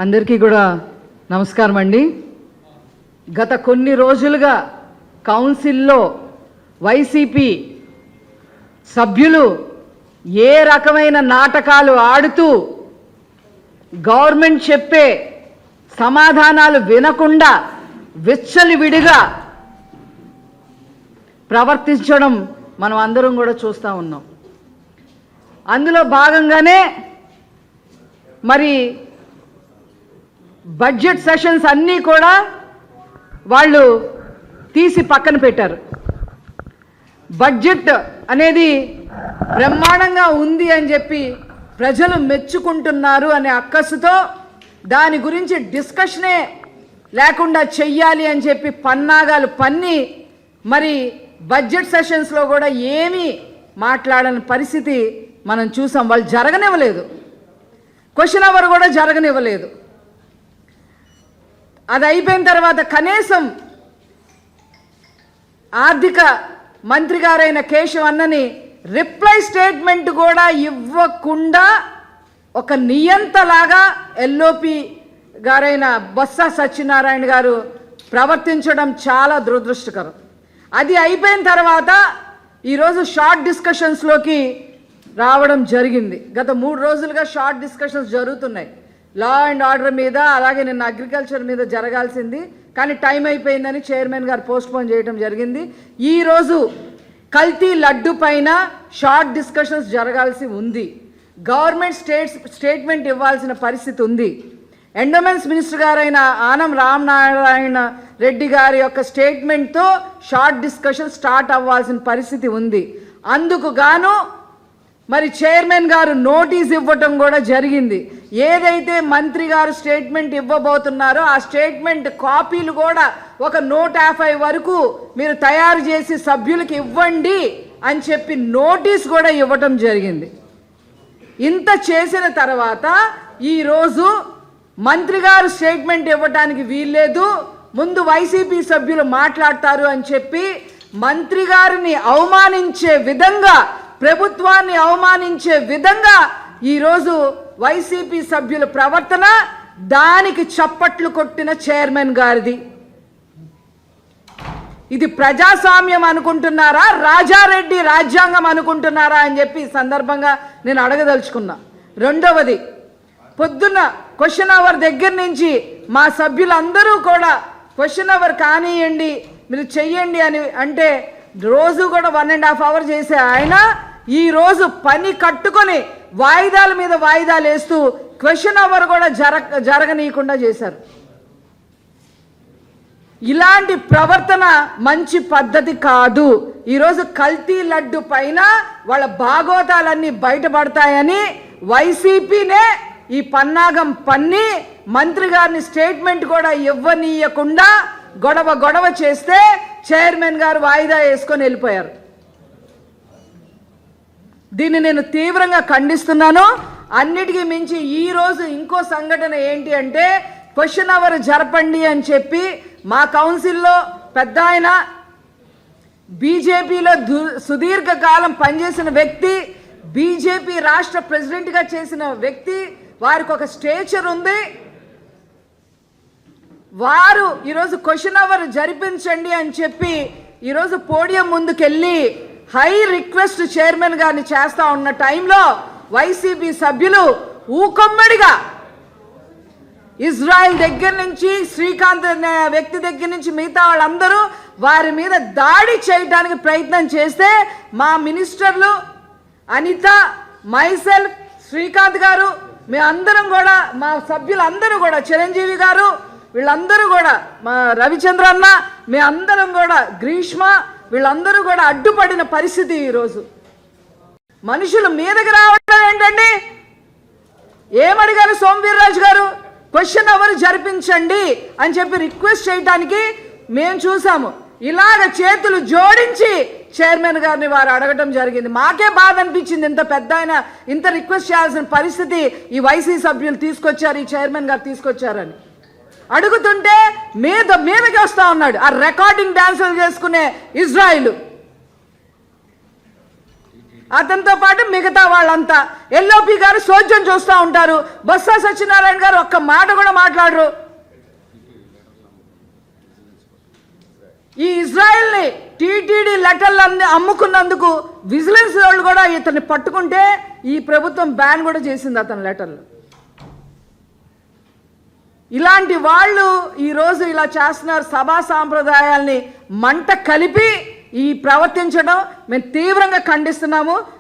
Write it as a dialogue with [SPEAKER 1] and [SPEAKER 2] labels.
[SPEAKER 1] అందరికీ కూడా నమస్కారం అండి. గత కొన్ని రోజులుగా కౌన్సిల్లో వైసీపీ సభ్యులు ఏ రకమైన నాటకాలు ఆడుతూ గవర్నమెంట్ చెప్పే సమాధానాలు వినకుండా విచ్చలవిడిగా ప్రవర్తించడం మనం అందరం కూడా చూస్తూ ఉన్నాం. అందులో భాగంగానే మరి బడ్జెట్ సెషన్స్ అన్నీ కూడా వాళ్ళు తీసి పక్కన పెట్టారు. బడ్జెట్ అనేది బ్రహ్మాండంగా ఉంది అని చెప్పి ప్రజలు మెచ్చుకుంటున్నారు అనే అక్కసుతో దాని గురించి డిస్కషనే లేకుండా చెయ్యాలి అని చెప్పి పన్నాగాలు పన్ని మరి బడ్జెట్ సెషన్స్లో కూడా ఏమీ మాట్లాడని పరిస్థితి మనం చూసాం. వాళ్ళు జరగనివ్వలేదు, క్వశ్చన్ అవర్ కూడా జరగనివ్వలేదు. అది అయిపోయిన తర్వాత కనీసం ఆర్థిక మంత్రి గారైన కేశవ్ అన్నని రిప్లై స్టేట్మెంట్ కూడా ఇవ్వకుండా ఒక నియంతలాగా ఎల్ఓపి గారైన బొత్స సత్యనారాయణ గారు ప్రవర్తించడం చాలా దురదృష్టకరం. అది అయిపోయిన తర్వాత ఈరోజు షార్ట్ డిస్కషన్స్లోకి రావడం జరిగింది. గత 3 రోజులుగా షార్ట్ డిస్కషన్స్ జరుగుతున్నాయి. లా అండ్ ఆర్డర్ మీద, అలాగే నిన్న అగ్రికల్చర్ మీద జరగాల్సింది కానీ టైం అయిపోయిందని చైర్మన్ గారు పోస్ట్పోన్ చేయడం జరిగింది. ఈరోజు కల్తీ లడ్డు పైన షార్ట్ డిస్కషన్స్ జరగాల్సి ఉంది. గవర్నమెంట్ స్టేట్మెంట్ ఇవ్వాల్సిన పరిస్థితి ఉంది. ఎండోమెంట్స్ మినిస్టర్ గారైన ఆనం రామనారాయణ రెడ్డి గారి యొక్క స్టేట్మెంట్తో షార్ట్ డిస్కషన్ స్టార్ట్ అవ్వాల్సిన పరిస్థితి ఉంది. అందుకు గాను మరి చైర్మన్ గారు నోటీస్ ఇవ్వటం కూడా జరిగింది. ఏదైతే మంత్రి గారు స్టేట్మెంట్ ఇవ్వబోతున్నారో ఆ స్టేట్మెంట్ కాపీలు కూడా ఒక 150 వరకు మీరు తయారు చేసి సభ్యులకి ఇవ్వండి అని చెప్పి నోటీస్ కూడా ఇవ్వటం జరిగింది. ఇంత చేసిన తర్వాత ఈరోజు మంత్రి గారు స్టేట్మెంట్ ఇవ్వటానికి వీల్లేదు, ముందు వైసీపీ సభ్యులు మాట్లాడతారు అని చెప్పి మంత్రి గారిని అవమానించే విధంగా, ప్రభుత్వాన్ని అవమానించే విధంగా ఈరోజు వైసీపీ సభ్యుల ప్రవర్తన, దానికి చప్పట్లు కొట్టిన చైర్మన్ గారిది. ఇది ప్రజాస్వామ్యం అనుకుంటున్నారా, రాజారెడ్డి రాజ్యాంగం అనుకుంటున్నారా అని చెప్పి ఈ సందర్భంగా నేను అడగదలుచుకున్నా. రెండవది, పొద్దున్న క్వశ్చన్ అవర్ దగ్గర నుంచి మా సభ్యులందరూ కూడా క్వశ్చన్ అవర్ కానివ్వండి, మీరు చెయ్యండి అని అంటే రోజు కూడా 1.5 అవర్ చేసే ఆయన ఈరోజు పని కట్టుకొని వాయిదాల మీద వాయిదాలు వేస్తూ క్వశ్చన్ అవర్ కూడా జరగనీయకుండా చేశారు. ఇలాంటి ప్రవర్తన మంచి పద్ధతి కాదు. ఈరోజు కల్తీ లడ్డు పైన వాళ్ళ భాగోతాలన్నీ బయటపడతాయని వైసీపీనే ఈ పన్నాగం పన్ని మంత్రి గారిని స్టేట్మెంట్ కూడా ఇవ్వనీయకుండా గొడవ చేస్తే చైర్మన్ గారు వాయిదా వేసుకొని వెళ్ళిపోయారు. దీన్ని నేను తీవ్రంగా ఖండిస్తున్నాను. అన్నిటికీ మించి ఈరోజు ఇంకో సంఘటన ఏంటి అంటే, క్వశ్చన్ అవర్ జరపండి అని చెప్పి మా కౌన్సిల్లో పెద్ద ఆయన, బీజేపీలో సుదీర్ఘకాలం పనిచేసిన వ్యక్తి, బీజేపీ రాష్ట్ర ప్రెసిడెంట్గా చేసిన వ్యక్తి, వారికి ఒక స్టేచర్ ఉంది. వారు ఈరోజు క్వశ్చన్ అవర్ జరిపించండి అని చెప్పి ఈరోజు పోడియం ముందుకెళ్ళి హై రిక్వెస్ట్ చైర్మన్ గారిని చేస్తా ఉన్న టైంలో వైసీపీ సభ్యులు ఊకమ్మడిగా ఇజ్రాయెల్ దగ్గర నుంచి, శ్రీకాంత్ అనే వ్యక్తి దగ్గర నుంచి మిగతా వాళ్ళందరూ వారి మీద దాడి చేయడానికి ప్రయత్నం చేస్తే మా మినిస్టర్లు అనిత, మైసెల్ఫ్, శ్రీకాంత్ గారు, మేమందరం కూడా, మా సభ్యులందరూ కూడా, చిరంజీవి గారు, వీళ్ళందరూ కూడా, మా రవిచంద్ర అన్న, మేమందరం కూడా, గ్రీష్మ, వీళ్ళందరూ కూడా అడ్డుపడిన పరిస్థితి. ఈరోజు మనుషులు మీదకి రావడం ఏంటండి? ఏమడిగారు సోమవీర్రాజు గారు? క్వశ్చన్ అవర్ జరిపించండి అని చెప్పి రిక్వెస్ట్ చేయడానికి మేము చూసాము. ఇలాగ చేతులు జోడించి చైర్మన్ గారిని వారు అడగటం జరిగింది. మాకే బాధ అనిపించింది, ఇంత పెద్ద ఆయన ఇంత రిక్వెస్ట్ చేయాల్సిన పరిస్థితి ఈ వైసీ సభ్యులు తీసుకొచ్చారు, ఈ చైర్మన్ గారు తీసుకొచ్చారని అడుగుతుంటే మీదకి వస్తా ఉన్నాడు ఆ రికార్డింగ్ డాన్సులు చేసుకునే ఇజ్రాయిల్. అతనితో పాటు మిగతా వాళ్ళంతా. ఎల్ఓపి గారు సోద్యం చూస్తూ ఉంటారు. బొత్స సత్యనారాయణ గారు ఒక్క మాట కూడా మాట్లాడరు. ఈ ఇజ్రాయెల్ని టీటీడీ లెటర్లు అమ్ముకున్నందుకు విజిలెన్స్ వాళ్ళు కూడా ఇతన్ని పట్టుకుంటే ఈ ప్రభుత్వం బ్యాన్ కూడా చేసింది అతని లెటర్లు. ఇలాంటి వాళ్ళు ఈరోజు ఇలా చేస్తున్నారు. సభా సాంప్రదాయాల్ని మంట కలిపి ఈ ప్రవర్తించడం మేము తీవ్రంగా ఖండిస్తున్నాము.